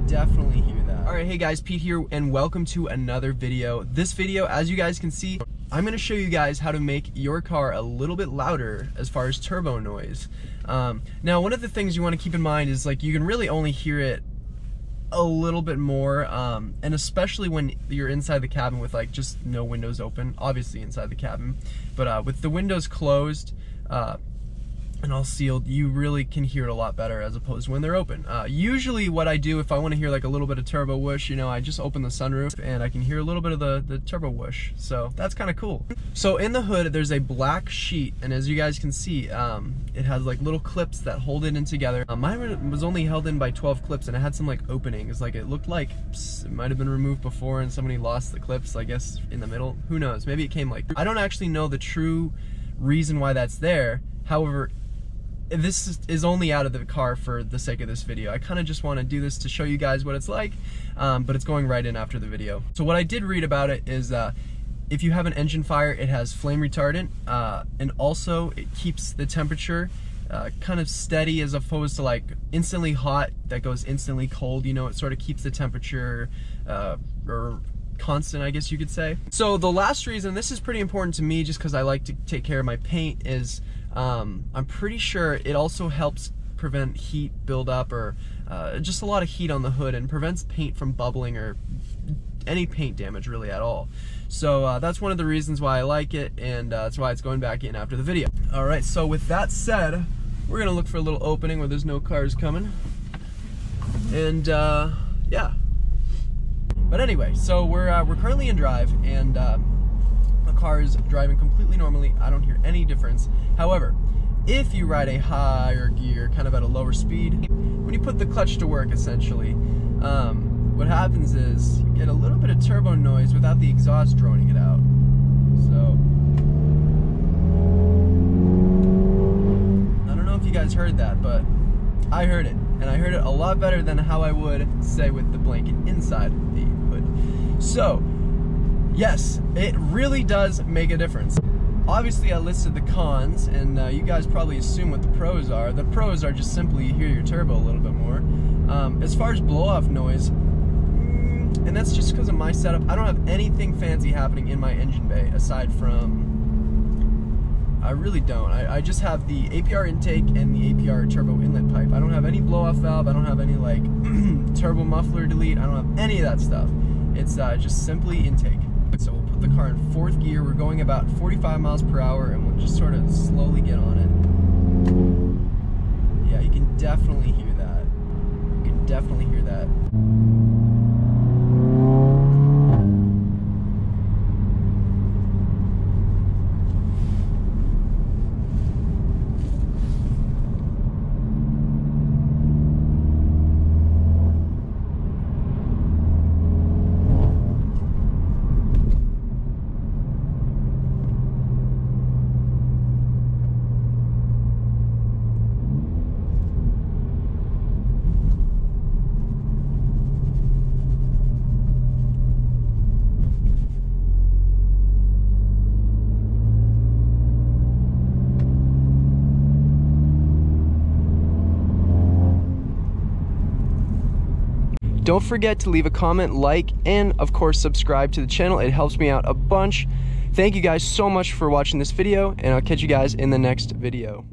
definitely hear that. Alright, hey guys, Pete here, and welcome to another video. This video, as you guys can see, I'm gonna show you guys how to make your car a little bit louder as far as turbo noise. Now, one of the things you want to keep in mind is, like, you can really only hear it a little bit more, and especially when you're inside the cabin with, like, just no windows open, obviously inside the cabin, but with the windows closed and all sealed, you really can hear it a lot better as opposed to when they're open. Usually what I do if I want to hear like a little bit of turbo whoosh, you know, I just open the sunroof and I can hear a little bit of the turbo whoosh, so that's kind of cool. So in the hood there's a black sheet, and as you guys can see, it has like little clips that hold it in together. Mine was only held in by 12 clips, and it had some like openings, like it looked like it might have been removed before and somebody lost the clips, I guess, in the middle. Who knows, maybe it came like, I don't actually know the true reason why that's there. However, this is only out of the car for the sake of this video. I kind of just want to do this to show you guys what it's like, but it's going right in after the video. So what I did read about it is if you have an engine fire, it has flame retardant, and also it keeps the temperature kind of steady as opposed to like instantly hot that goes instantly cold. You know, it sort of keeps the temperature or constant, I guess you could say. So the last reason, this is pretty important to me just because I like to take care of my paint, is I'm pretty sure it also helps prevent heat buildup or just a lot of heat on the hood, and prevents paint from bubbling or any paint damage really at all. So that's one of the reasons why I like it, and that's why it's going back in after the video. Alright, so with that said, we're gonna look for a little opening where there's no cars coming, and yeah. But anyway, so we're currently in drive, and the car is driving completely normally. I don't hear any difference. However, if you ride a higher gear, kind of at a lower speed, when you put the clutch to work, essentially, what happens is you get a little bit of turbo noise without the exhaust droning it out. So, I don't know if you guys heard that, but I heard it, and I heard it a lot better than how I would say with the blanket inside the hood. So, yes, it really does make a difference. Obviously, I listed the cons, and you guys probably assume what the pros are. The pros are just simply you hear your turbo a little bit more. As far as blow-off noise, and that's just because of my setup, I don't have anything fancy happening in my engine bay aside from, I really don't. I just have the APR intake and the APR turbo inlet pipe. I don't have any blow-off valve. I don't have any like turbo muffler delete. I don't have any of that stuff. It's just simply intake. So we'll put the car in 4th gear. We're going about 45 miles per hour, and we'll just sort of slowly get on it. Yeah, you can definitely hear that. You can definitely hear that. Don't forget to leave a comment, like, and of course subscribe to the channel. It helps me out a bunch. Thank you guys so much for watching this video, and I'll catch you guys in the next video.